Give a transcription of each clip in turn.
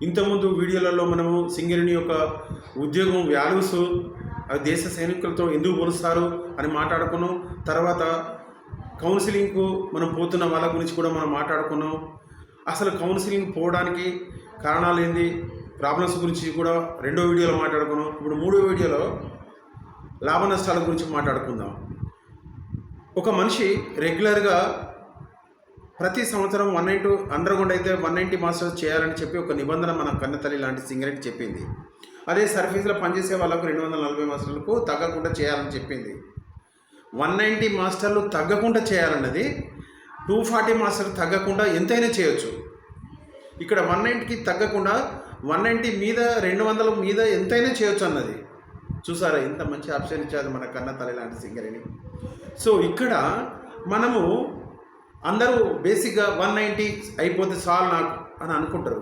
ఇంతకుముందు వీడియోలలో మనము సింగరేణి యొక్క ఉద్యోగం వాల్యూస్ అవి దేశ సైనికులతో ఎందుకు పోలుస్తారు అని మాట్లాడుకున్నాం. తర్వాత కౌన్సిలింగ్కు మనం పోతున్న వాళ్ళ గురించి కూడా మనం మాట్లాడుకున్నాం. అసలు కౌన్సిలింగ్ పోవడానికి కారణాలు ఏంది, ప్రాబ్లమ్స్ గురించి కూడా రెండో వీడియోలో మాట్లాడుకున్నాం. ఇప్పుడు మూడో వీడియోలో లాభ నష్టాల గురించి మాట్లాడుకుందాం. ఒక మనిషి రెగ్యులర్గా ప్రతి సంవత్సరం 192 అండర్గ్రౌండ్ అయితే 190 మాస్టర్స్ చేయాలని చెప్పి ఒక నిబంధన మన కన్నతల్లి లాంటి సింగరేణి చెప్పింది. అదే సర్వీస్లో పనిచేసే వాళ్ళకు 240 మాస్టర్లకు తగ్గకుండా చేయాలని చెప్పింది. 190 మాస్టర్లు తగ్గకుండా చేయాలన్నది 240 మాస్టర్లు తగ్గకుండా ఎంతైనా చేయొచ్చు. ఇక్కడ 190కి తగ్గకుండా 190 మీద 200 మీద ఎంతైనా చేయొచ్చు అన్నది. చూసారా ఇంత మంచి ఆప్షన్ ఇచ్చారు మన కన్నతల్లి లాంటి సింగరేణి. సో ఇక్కడ మనము అందరూ బేసిక్గా 190 అయిపోతే చాలు నాకు అని అనుకుంటారు.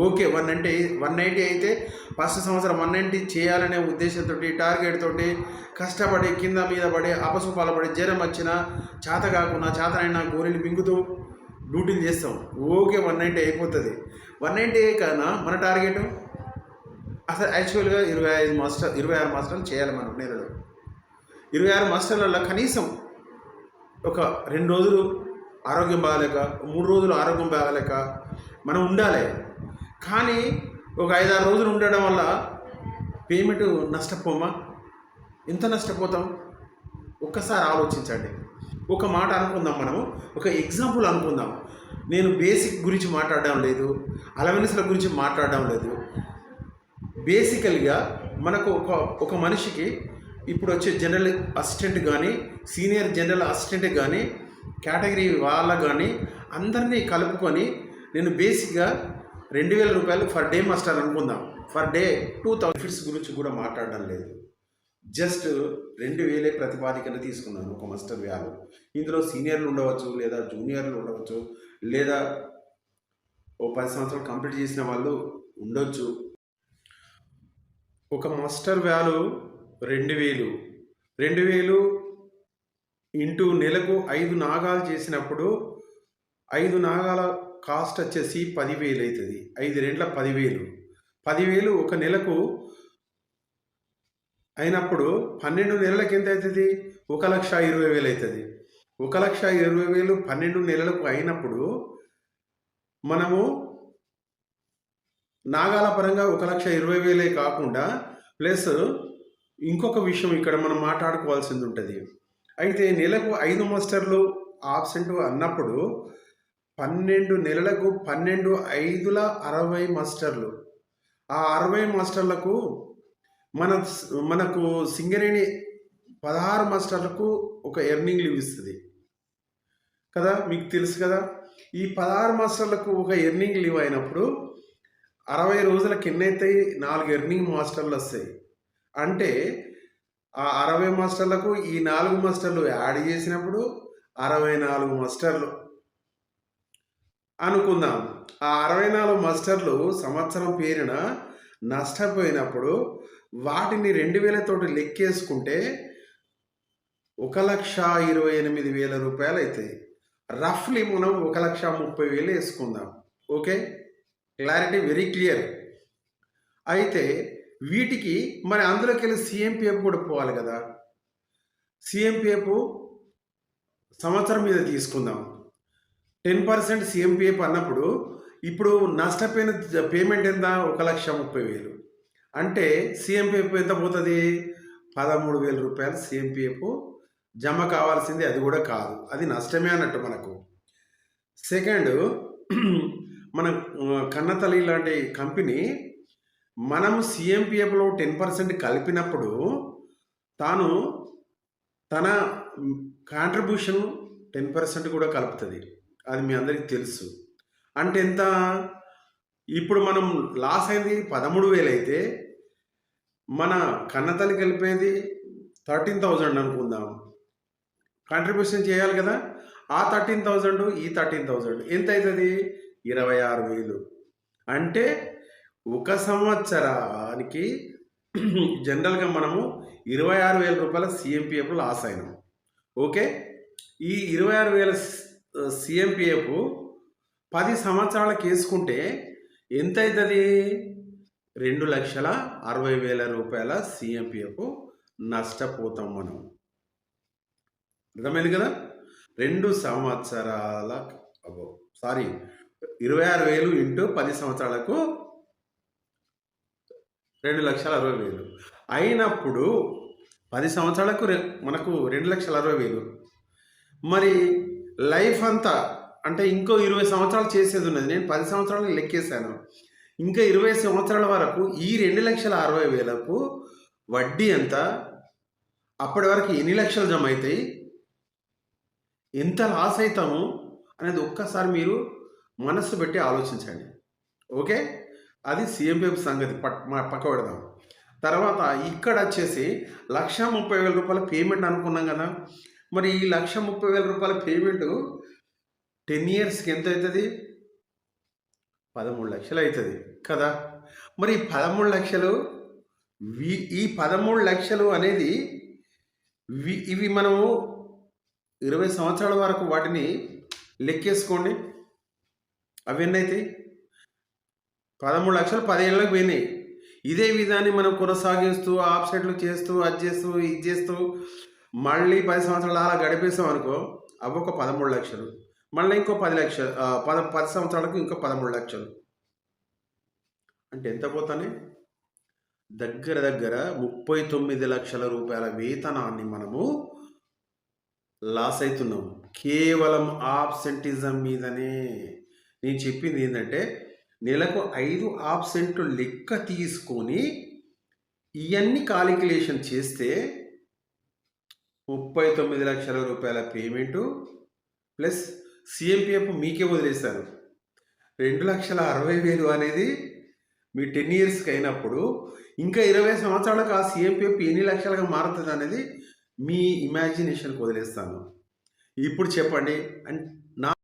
ఓకే, 190 అయితే ఫస్ట్ సంవత్సరం 190 చేయాలనే ఉద్దేశంతో టార్గెట్ తోటి కష్టపడి కింద మీద పడి అపసూపాలు పడి జ్వరం వచ్చినా చేత కాకుండా చేతనైనా గోరీలు మింగుతూ డ్యూటీలు చేస్తాం. ఓకే, 190 అయిపోతుంది. 190 కన్నా మన టార్గెట్ అసలు యాక్చువల్గా 26 మాస్టర్లు చేయాలి మనం నెలలో. 26 మాస్టర్లలో కనీసం ఒక 2 రోజులు ఆరోగ్యం బాగాలేక 3 రోజులు ఆరోగ్యం బాగాలేక మనం ఉండాలి. కానీ ఒక 5-6 రోజులు ఉండడం వల్ల పేమెంట్ నష్టపోమా? ఎంత నష్టపోతాం ఒక్కసారి ఆలోచించండి. ఒక మాట అనుకుందాం, మనము ఒక ఎగ్జాంపుల్ అనుకుందాం. నేను బేసిక్ గురించి మాట్లాడడం లేదు, అలవెన్స్ల గురించి మాట్లాడడం లేదు. బేసికల్గా మనకు ఒక మనిషికి ఇప్పుడు వచ్చే జనరల్ అసిస్టెంట్ కానీ సీనియర్ జనరల్ అసిస్టెంట్ కానీ కేటగిరీ వాళ్ళ కానీ అందరినీ కలుపుకొని నేను బేసిక్గా 2000 రూపాయలు ఫర్ డే మాస్టర్ అనుకుందాం. ఫర్ డే 2000 బెనిఫిట్స్ గురించి కూడా మాట్లాడడం లేదు. జస్ట్ 2000 ప్రతిపాదికన తీసుకున్నాను ఒక మాస్టర్ వ్యాలు. ఇందులో సీనియర్లు ఉండవచ్చు, లేదా జూనియర్లు ఉండవచ్చు, లేదా ఓ 10 సంవత్సరాలు కంప్లీట్ చేసిన వాళ్ళు ఉండొచ్చు. ఒక మాస్టర్ వ్యాలు 2000 ఇంటూ నెలకు 5 నాగాలు చేసినప్పుడు 5 నాగాల కాస్ట్ వచ్చేసి 10,000 అవుతుంది. 5 రెండ్ల 10,000 ఒక నెలకు అయినప్పుడు 12 నెలలకు ఎంత అవుతుంది? 1,20,000 అవుతుంది. 1,20,000 12 నెలలకు అయినప్పుడు మనము నాగాల పరంగా 1,20,000 కాకుండా ప్లస్ ఇంకొక విషయం ఇక్కడ మనం మాట్లాడుకోవాల్సింది ఉంటుంది. అయితే నెలకు 5 మాస్టర్లు ఆబ్సెంట్ అన్నప్పుడు 12 నెలలకు 12 5ల 60 మాస్టర్లు. ఆ 60 మాస్టర్లకు మనకు సింగరేణి 16 మాస్టర్లకు ఒక ఎర్నింగ్ లీవ్ ఇస్తుంది కదా, మీకు తెలుసు కదా. ఈ 16 మాస్టర్లకు ఒక ఎర్నింగ్ లీవ్ అయినప్పుడు 60 రోజులకు ఎన్నైతాయి? 4 ఎర్నింగ్ మాస్టర్లు వస్తాయి. అంటే ఆ 60 మాస్టర్లకు ఈ 4 మాస్టర్లు యాడ్ చేసినప్పుడు 64 మాస్టర్లు అనుకుందాం. ఆ 64 మాస్టర్లు సంవత్సరం పేరున నష్టపోయినప్పుడు వాటిని 2000 తోటి లెక్కేసుకుంటే 1,28,000 రూపాయలు అవుతాయి. రఫ్లీ మనం 1,30,000 వేసుకుందాం. Okay, clarity very clear. అయితే వీటికి మరి అందులోకి వెళ్ళి సిఎంపిఎఫ్ కూడా పోవాలి కదా. సిఎంపిఎఫ్ సంవత్సరం మీద తీసుకుందాం. 10% సిఎంపిఎఫ్ అన్నప్పుడు ఇప్పుడు నష్టపోయిన పేమెంట్ ఎంత? 1,30,000. అంటే సిఎంపిఎఫ్ ఎంత పోతుంది? 13,000 రూపాయలు సిఎంపిఎఫ్ జమ కావాల్సింది. అది కూడా కాదు, అది నష్టమే అన్నట్టు మనకు. సెకండ్, మన కన్నతల్లి లాంటి కంపెనీ మనము సిఎంపిఎఫ్లో 10% కలిపినప్పుడు తాను తన కాంట్రిబ్యూషన్ 10% కూడా కలుపుతుంది. అది మీ అందరికీ తెలుసు. అంటే ఎంత? ఇప్పుడు మనం లాస్ అయింది 13,000 అయితే మన కన్నతల్లి కలిపేది 13,000 అనుకుందాం. కాంట్రిబ్యూషన్ చేయాలి కదా. ఆ 13,000 ఈ 13,000 ఎంత అవుతుంది? 26,000. అంటే ఒక సంవత్సరానికి జనరల్గా మనము 26,000 రూపాయల సిఎంపిఎఫ్ లాస్ అయినాం. ఓకే, ఈ 26,000 సిఎంపిఎఫ్ 10 సంవత్సరాలకు వేసుకుంటే ఎంత అవుతుంది? 2,60,000 రూపాయల సిఎంపిఎఫ్ నష్టపోతాం మనం. అర్థమైంది కదా? 2 సంవత్సరాల సారీ 26,000 ఇంటూ 10 సంవత్సరాలకు 2,60,000 అయినప్పుడు 10 సంవత్సరాలకు మనకు 2,60,000. మరి లైఫ్ అంతా అంటే ఇంకో 20 సంవత్సరాలు చేసేది ఉన్నది. నేను 10 సంవత్సరాలు లెక్కేశాను. ఇంకా 20 సంవత్సరాల వరకు ఈ 2,60,000కు వడ్డీ ఎంత? అప్పటి వరకు ఎన్ని లక్షలు జమ అవుతాయి? ఎంత లాస్ అవుతాము అనేది ఒక్కసారి మీరు మనస్సు పెట్టి ఆలోచించండి. ఓకే, అది సిఎంపిఎఫ్ సంగతి పక్క పెడదాం. తర్వాత ఇక్కడ వచ్చేసి 1,30,000 రూపాయల పేమెంట్ అనుకున్నాం కదా. మరి ఈ 1,30,000 రూపాయల పేమెంట్ 10 ఇయర్స్కి ఎంత అవుతుంది? 13 లక్షలు అవుతుంది కదా. మరి 13 లక్షలు ఈ 13 లక్షలు అనేది ఇవి మనము 20 సంవత్సరాల వరకు వాటిని లెక్కేసుకోండి. అవి ఎన్నైతే 13 లక్షలు 10 ఏళ్ళకి పోయినాయి. ఇదే విధాన్ని మనం కొనసాగిస్తూ ఆప్సెట్లు చేస్తూ అది చేస్తూ ఇది చేస్తూ మళ్ళీ 10 సంవత్సరాలు అలా గడిపేసాం అనుకో, అవి ఒక 13 లక్షలు. మళ్ళీ ఇంకో 10 లక్షలు 10 సంవత్సరాలకు ఇంకో 13 లక్షలు అంటే ఎంత పోతానే? దగ్గర 39 లక్షల రూపాయల వేతనాన్ని మనము లాస్ అవుతున్నాం కేవలం ఆబ్సెంటిజం మీదనే. నేను చెప్పింది ఏంటంటే నెలకు 5 ఆబ్సెంట్లు లెక్క తీసుకొని ఇవన్నీ కాలిక్యులేషన్ చేస్తే 39 లక్షల రూపాయల పేమెంటు ప్లస్ సిఎంపిఎఫ్ మీకే వదిలేశారు. 2,60,000 అనేది మీ 10 ఇయర్స్కి అయినప్పుడు ఇంకా 20 సంవత్సరాలకు ఆ సిఎంపిఎఫ్ ఎన్ని లక్షలుగా మారుతుంది అనేది మీ ఇమాజినేషన్కి వదిలేస్తాను. ఇప్పుడు చెప్పండి. అండ్